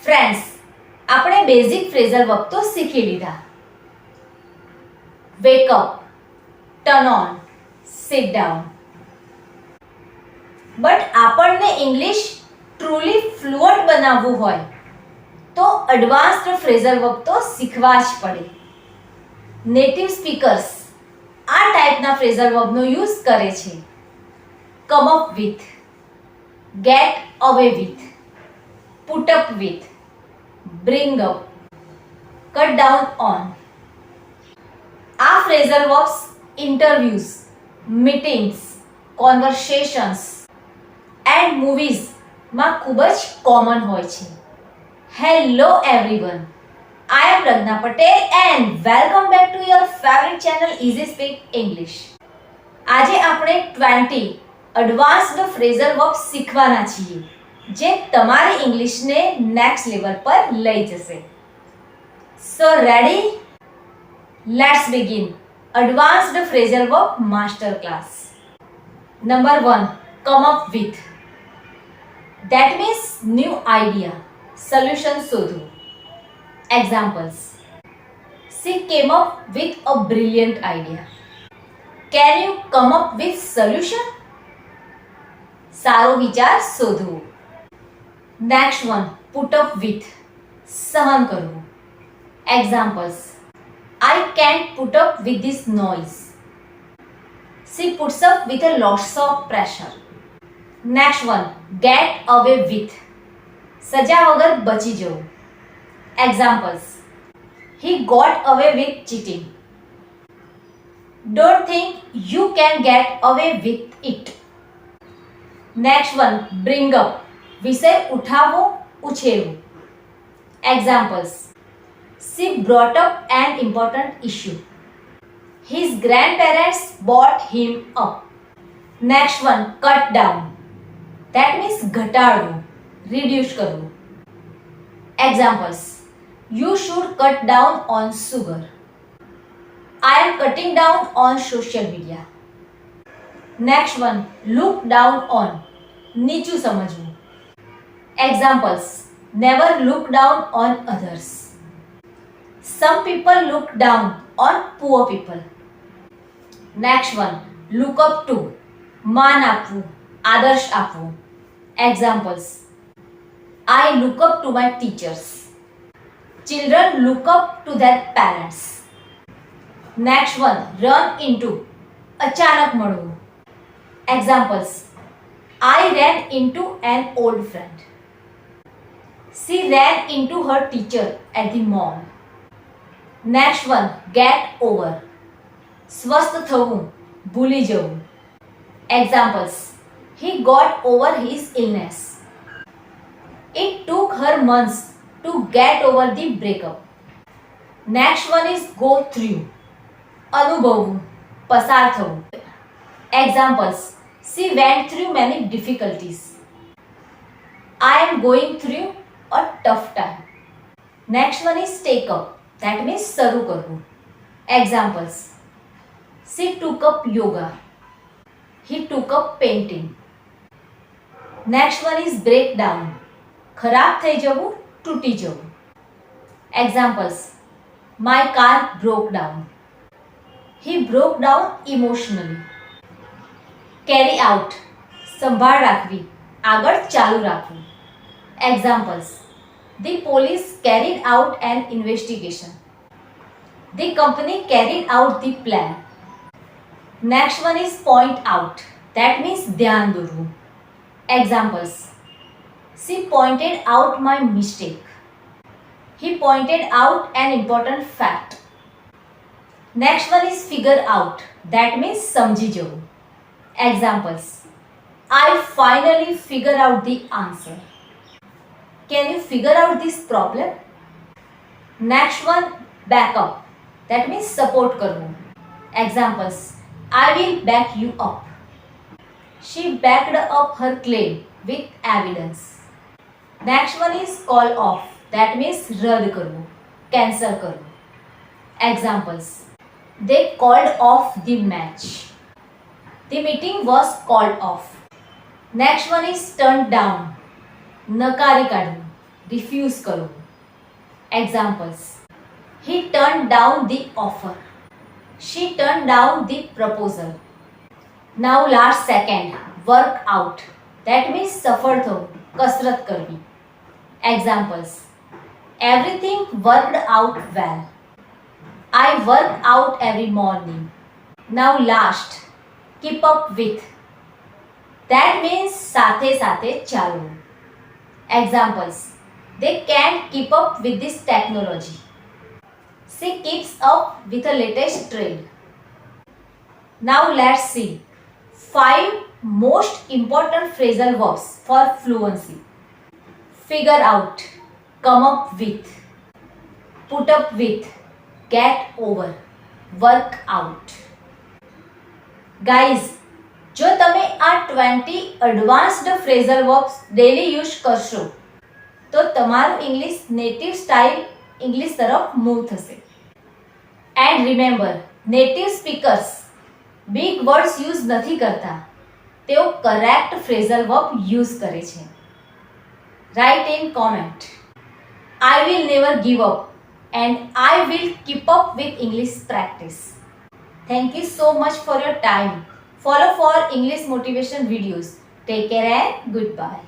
Friends, આપણે basic phrasal verb તો શીખી લીધા. Wake up, turn on, sit down. But આપણને ઇંગ્લિશ ટ્રુલી ફ્લુઅન્ટ બનાવવું હોય તો એડવાન્સ્ડ ફ્રેઝલ વર્બ તો શીખવા જ પડે. નેટિવ સ્પીકર્સ આ ટાઈપના ફ્રેઝલ વર્બનો યુઝ કરે છે. Come up with, get away with, put up with, bring up, cut down on. આ phrasal verbs interviews, meetings, conversations and મૂવીઝમાં ખૂબ જ કોમન હોય છે. Hello everyone, I am Ragna Patel and welcome back to your favorite channel Easy Speak English. આજે આપણે 20 advanced phrasal verb શીખવાના છીએ જે તમારી ઇંગ્લિશને નેક્સ્ટ લેવલ પર લઈ જશે. So ready? Let's begin advanced phrasal verb master class. Number 1, come up with. That means new idea, solution શોધવું. Examples: She came up with a brilliant idea. Can you come up with solution? સારો વિચાર શોધવો. Next one, put up with. સહન કરવું. Examples: I can't put up with this noise. She puts up with a lots of pressure. Next one, get away with. સજા વગર બચી જવું. Examples: He got away with cheating. Don't think you can get away with it. Next one, bring up. વિષય ઉઠાવવો, ઉછેરવું. Examples: She brought up an important issue. His grandparents brought him up. Next one, cut down. That means ઘટાડવું, reduce કરવું. Examples: You should cut down on sugar. I am cutting down on social media. Next one, look down on. નીચું સમજવું. Examples: Never look down on others. Some people look down on poor people. Next one, look up to. માન આપવું, આદર્શ આપવું. Examples: I look up to my teachers. Children look up to their parents. Next one, run into. અચાનક મળવું. Examples: I ran into an old friend. She ran into her teacher at the mall. Next one, get over. સ્વસ્થ થવું, ભૂલી જવું. Examples: He got over his illness. It took her months to get over the breakup. Next one is go through. અનુભવવું, પસાર થવું. Examples: She went through many difficulties. I am going through a tough time. Next one is take up. That means શરૂ કરવું. Examples: She took up yoga. He took up painting. Next one is break down. ખરાબ થઈ જવું, તૂટી જવું. Examples: My car broke down. He broke down emotionally. Carry out. સંભાળ રાખવી, આગળ ચાલુ રાખવું. Examples: The police carried out an investigation. The company carried out the plan. Next one is point out. That means ધ્યાન દોરવું. Examples: She pointed out my mistake. He pointed out an important fact. Next one is figure out. That means સમજી જવું. Examples: I finally figure out the answer. Can you figure out this problem? Next one, back up. That means support કરવું. Examples: I will back you up. She backed up her claim with evidence. Next one is call off. That means રદ કરવું, cancel કરવું. Examples: They called off the match. The meeting was called off. Next one is turned down. નકારી કાઢવું. Refuse કરવું. Examples: He turned down the offer. She turned down the proposal. Now last second, work out. That means સફળ થવું, કસરત કરવી. Examples: Everything worked out well. I work out every morning. Now last, keep up with. That means સાથે સાથે ચાલવું. Examples: They can't keep up with this technology. She keeps up with the latest trend. Now let's see 5 most important phrasal verbs for fluency. Figure out, come up with, put up with, get over, work out. Guys, જો તમે આ 20 advanced phrasal verbs daily use કરશો તો તમારું English native style English તરફ move થશે. And remember, native speakers big words use નથી કરતા, તેઓ કરેક્ટ ફ્રેઝલ વર્બ યુઝ કરે છે. Right in comment, I will never give up and I will keep up with English practice. Thank you so much for your time. Follow for English motivation videos. Take care and goodbye.